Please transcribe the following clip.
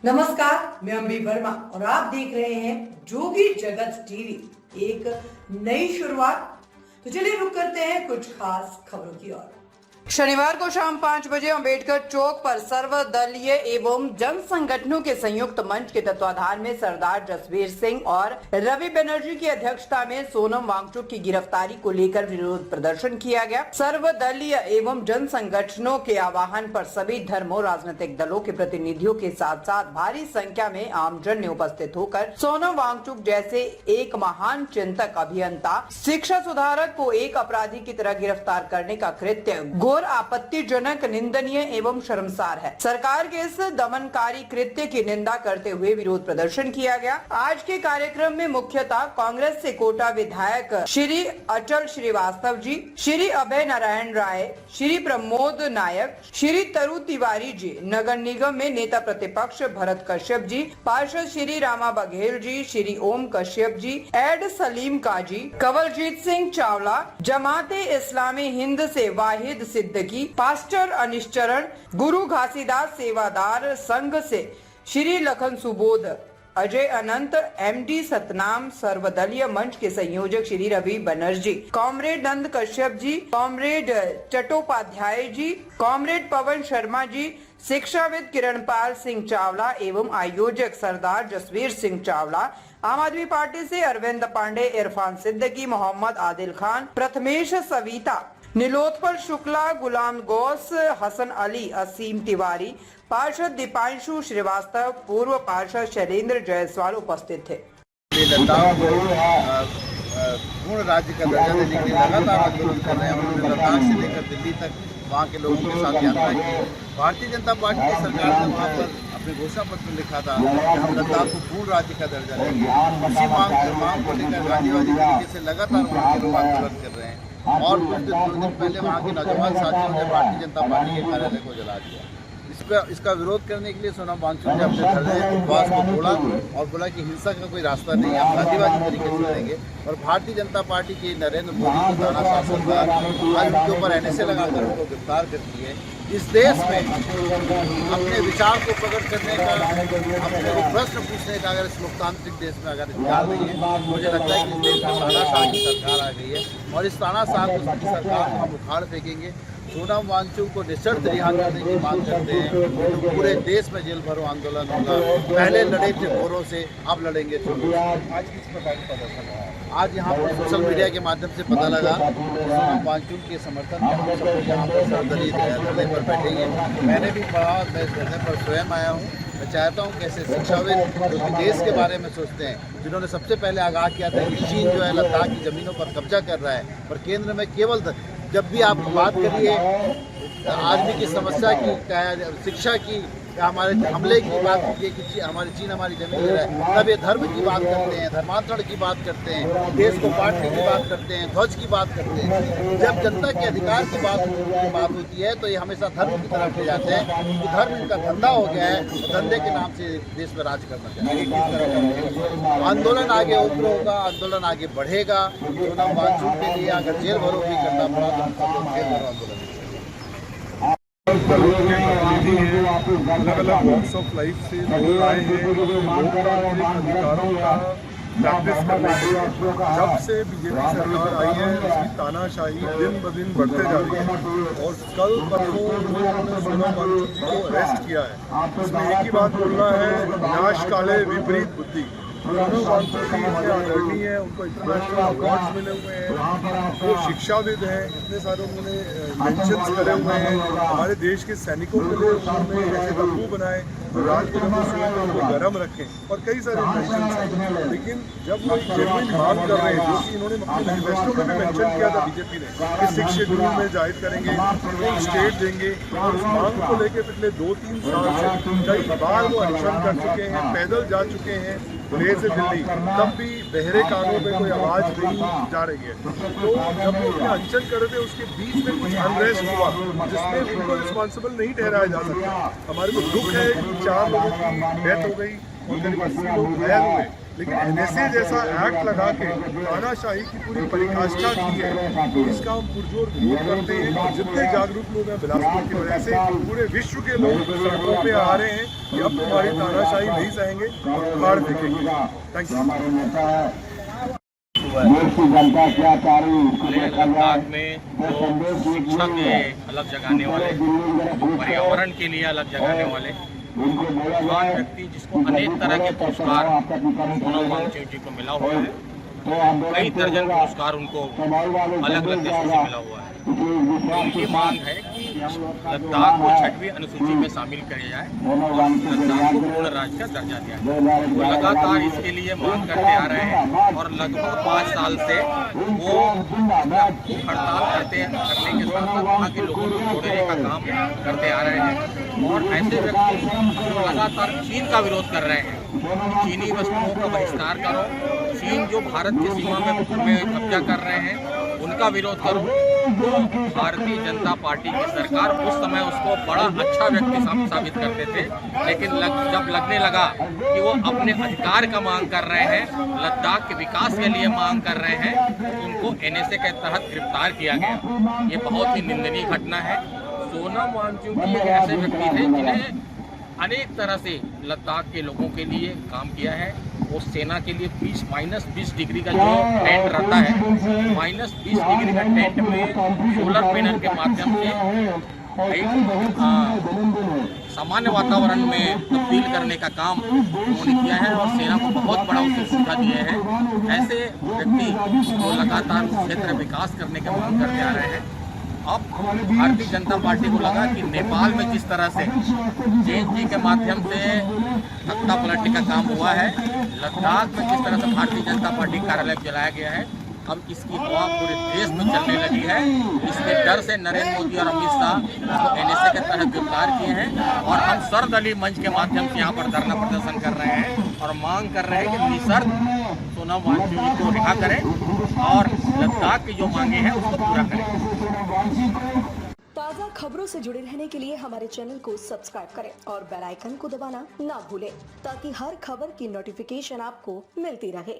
नमस्कार, मैं अम्बी वर्मा और आप देख रहे हैं जोगी जगत टीवी। एक नई शुरुआत। तो चलिए रुक करते हैं कुछ खास खबरों की ओर। शनिवार को शाम 5 बजे अंबेडकर चौक पर सर्वदलीय एवं जन संगठनों के संयुक्त मंच के तत्वाधान में सरदार जसवीर सिंह और रवि बनर्जी की अध्यक्षता में सोनम वांगचुक की गिरफ्तारी को लेकर विरोध प्रदर्शन किया गया। सर्वदलीय एवं जन संगठनों के आह्वान पर सभी धर्मों, राजनीतिक दलों के प्रतिनिधियों के साथ साथ भारी संख्या में आमजन ने उपस्थित होकर सोनम वांगचुक जैसे एक महान चिंतक, अभियंता, शिक्षा सुधारक को एक अपराधी की तरह गिरफ्तार करने का कृत्य घोर आपत्तिजनक, निंदनीय एवं शर्मसार है। सरकार के इस दमनकारी कृत्य की निंदा करते हुए विरोध प्रदर्शन किया गया। आज के कार्यक्रम में मुख्यतः कांग्रेस से कोटा विधायक श्री अचल श्रीवास्तव जी, श्री अभय नारायण राय, श्री प्रमोद नायक, श्री तरु तिवारी जी, नगर निगम में नेता प्रतिपक्ष भरत कश्यप जी, पार्षद श्री रामा बघेल जी, श्री ओम कश्यप जी, एड सलीम काजी, कंवलजीत सिंह चावला, जमाते इस्लामी हिंद से वाहिद सिद्दकी, पास्टर अनिश्चरण, गुरु घासीदास सेवादार संघ से श्री लखन सुबोध, अजय अनंत, एमडी सतनाम, सर्वदलीय मंच के संयोजक श्री रवि बनर्जी, कॉमरेड नंद कश्यप जी, कॉमरेड चट्टोपाध्याय जी, कॉमरेड पवन शर्मा जी, शिक्षाविद किरणपाल सिंह चावला एवं आयोजक सरदार जसवीर सिंह चावला, आम आदमी पार्टी से अरविंद पांडे, इरफान सिद्दकी, मोहम्मद आदिल खान, प्रथमेश सविता, नीलोत्पल शुक्ला, गुलाम गौस, हसन अली, असीम तिवारी, पार्षद दीपांशु श्रीवास्तव, पूर्व पार्षद शैलेंद्र जायसवाल उपस्थित थे। पूर्ण राज्य का दर्जा देने के लिए लगातार आंदोलन कर रहे हैं। उन्होंने लद्दाख से लेकर दिल्ली तक वहाँ के लोगों के साथ यात्रा की। भारतीय जनता पार्टी की सरकार ने वहाँ पर अपने घोषणा पत्र में लिखा था कि हम लद्दाख को पूर्ण राज्य का दर्जा देंगे। उसी मांग को लेकर गांधीवादी तरीके से लगातार वहाँ के लोग आंदोलन कर रहे हैं। और कुछ दिन पहले वहाँ के नौजवान साथियों ने भारतीय जनता पार्टी के कार्यालय को जला दिया। इसका विरोध करने के लिए सोनम वांगचुक ने अपने धरने उपवास को तोड़ा और बोला कि हिंसा का कोई रास्ता नहीं है, हम गांधीवादी तरीके से लड़ेंगे। और भारतीय जनता पार्टी के नरेंद्र मोदी की ताना शासन पर आज उनके ऊपर NSA लगाकर उनको गिरफ्तार करती है। इस देश में अपने विचार को प्रकट करने का, अपने को प्रश्न पूछने का अगर इस लोकतांत्रिक देश में अगर अधिकार नहीं है, मुझे लगता है कि इस देश में तानाशाह की सरकार आ गई है और इस तानाशाह की सरकार को हम उखाड़ फेंकेंगे। सोनम वांगचुक को निःशर्त रिहा करने की मांग करते हैं। तो पूरे देश में जेल भरो आंदोलन होगा। पहले लड़े थे गोरों से, अब लड़ेंगे चोरों से। आज किस प्रकार का प्रदर्शन है? आज यहाँ पर सोशल मीडिया के माध्यम से पता लगा सोनम वांगचुक के समर्थन में हम सब यहाँ पर सर्वदलीय धरने पर बैठेंगे। मैंने भी पढ़ा, मैं इस धरने पर स्वयं आया हूँ। मैं चाहता हूँ कैसे शिक्षाविद जो कि देश के बारे में सोचते हैं, जिन्होंने सबसे पहले आगाह किया था कि चीन जो है लद्दाख की ज़मीनों पर कब्जा कर रहा है और केंद्र में केवल जब भी आप बात करिए आदमी की समस्या की, शिक्षा की, हमारे हमले की बात कीजिए कि हमारी चीन हमारी जमीन ले रहा है, तब ये धर्म की बात करते हैं, धर्मांतरण की बात करते हैं, देश को बांटने की बात करते हैं, ध्वज की बात करते हैं। जब जनता के अधिकार की बात होती है तो ये हमेशा धर्म की तरफ ले जाते हैं कि धर्म इनका धंधा हो गया है, तो धंधे के नाम से देश में राज करना चाहिए। आंदोलन आगे उग्र होगा, आंदोलन आगे बढ़ेगा। सोनम वांगचुक के लिए अगर जेल भरो भी करना पड़ा तो हम सब लोग जेल भरो आंदोलन अलग-अलग वॉक्स ऑफ लाइफ से लोग आए हैं लोकतांत्रिक अधिकारों का प्रैक्टिस करने के लिए। जब से बीजेपी सरकार आई है उसकी तानाशाही दिन ब दिन बढ़ते जा रही है और कल परसों उन्होंने सोनम वांगचुक जी को अरेस्ट किया है। उसमें एक ही बात बोलना है, विनाश काले विपरीत बुद्धि। सोनम वांगचुक जी इतने आदरणीय है, उनको इंटरनेशनल अवार्ड्स मिले हुए हैं, वो शिक्षाविद हैं, इतने सारे उन्होंने मेंशन्स करे हुए हैं। हमारे देश के सैनिकों के लिए उन्होंने ऐसे तंबू बनाए रात को जब सोए तो उनको गर्म रखें और कई सारे मेंशन्स हैं। लेकिन जब वो जेन्युइन मांग कर रहे हैं, जो कि इन्होंने अपने मैनिफेस्टो में भी मेंशन किया था बीजेपी ने कि 6 शेड्यूल में जाहिर करेंगे, फुल स्टेट देंगे, और उस मांग को लेकर पिछले 2-3 साल से कई बार वो अनशन कर चुके हैं, पैदल जा चुके हैं लेह से दिल्ली, तब भी बहरे कानों में कोई आवाज़ नहीं जा रही है। तो जब वो अपने अनशन कर रहे थे उसके बीच में कुछ अनरेस्ट हुआ जिसमें उनको रिस्पॉन्सिबल नहीं ठहराया जा सकता। हमारे को दुख है कि 4 लोगों की डेथ हो गई और करीब 80 लोग घायल हुए। लेकिन एनएसए जैसा एक्ट लगा के तानाशाही की पूरी परिकाष्ठा की है, तो इसका हम पुरजोर विरोध करते हैं। और जितने जागरूक लोग हैं बिलासपुर की वजह से पूरे विश्व के लोग सड़कों पे आ रहे हैं कि अब तुम्हारी तानाशाही नहीं सहेंगे और उखाड़ फेंकेंगे। Thank you. लद्दाख में जो शिक्षा के अलग जगाने वाले, पर्यावरण के लिए अलग जगाने वाले महान व्यक्ति, जिसको अनेक तरह के पुरस्कार सोनम वांगचुक जी को मिला हुआ है, कई दर्जन पुरस्कार उनको अलग अलग देशों से मिला हुआ है। उनकी मांग है कि लद्दाख को 6वीं अनुसूची में शामिल किया जाए और लद्दाख को पूर्ण राज्य का दर्जा दिया जाए। वो लगातार इसके लिए मांग करते आ रहे हैं और लगभग 5 साल से वो हड़ताल करने के साथ साथ वहाँ के लोगों को जोड़ने का काम करते आ रहे हैं। और ऐसे व्यक्ति जो लगातार चीन का विरोध कर रहे हैं, चीनी वस्तुओं का बहिष्कार करो, चीन जो भारत की सीमा में कब्जा कर रहे हैं उनका विरोध करो। तो भारतीय जनता पार्टी की सरकार उस समय उसको बड़ा अच्छा व्यक्ति साबित करते थे, लेकिन जब लगने लगा कि वो अपने अधिकार का मांग कर रहे हैं, लद्दाख के विकास के लिए मांग कर रहे हैं, तो उनको एनएसए के तहत गिरफ्तार किया गया। ये बहुत ही निंदनीय घटना है। सोनम वांगचुक जी एक ऐसे व्यक्ति थे जिन्हें अनेक तरह से लद्दाख के लोगों के लिए काम किया है। वो सेना के लिए -20 डिग्री का जो टेंट रहता है, -20 डिग्री का टेंट में सोलर पैनल के माध्यम से एक सामान्य वातावरण में तब्दील करने का काम उन्होंने किया है और सेना को बहुत बड़ा उससे सुविधा दिए हैं। ऐसे व्यक्ति जो लगातार क्षेत्र विकास करने की मांग करते आ रहे हैं। अब भारतीय जनता पार्टी को लगा कि नेपाल में जिस तरह से जैन जी के माध्यम से सत्ता पलटने का काम हुआ है, लद्दाख में जिस तरह से भारतीय जनता पार्टी कार्यालय चलाया गया है, अब इसकी हवा पूरे देश में चलने लगी है। इसके डर से नरेंद्र मोदी और अमित शाह को एनएसए के तहत गिरफ्तार किए हैं और हम सर्वदलीय मंच के माध्यम से यहाँ पर धरना प्रदर्शन कर रहे हैं और मांग कर रहे हैं कि निःशर्त सोनम वांगचुक जी को रिहा करें और लद्दाख की जो मांगे हैं उसको पूरा करें। ताज़ा खबरों से जुड़े रहने के लिए हमारे चैनल को सब्सक्राइब करें और बेल आइकन को दबाना ना भूलें, ताकि हर खबर की नोटिफिकेशन आपको मिलती रहे।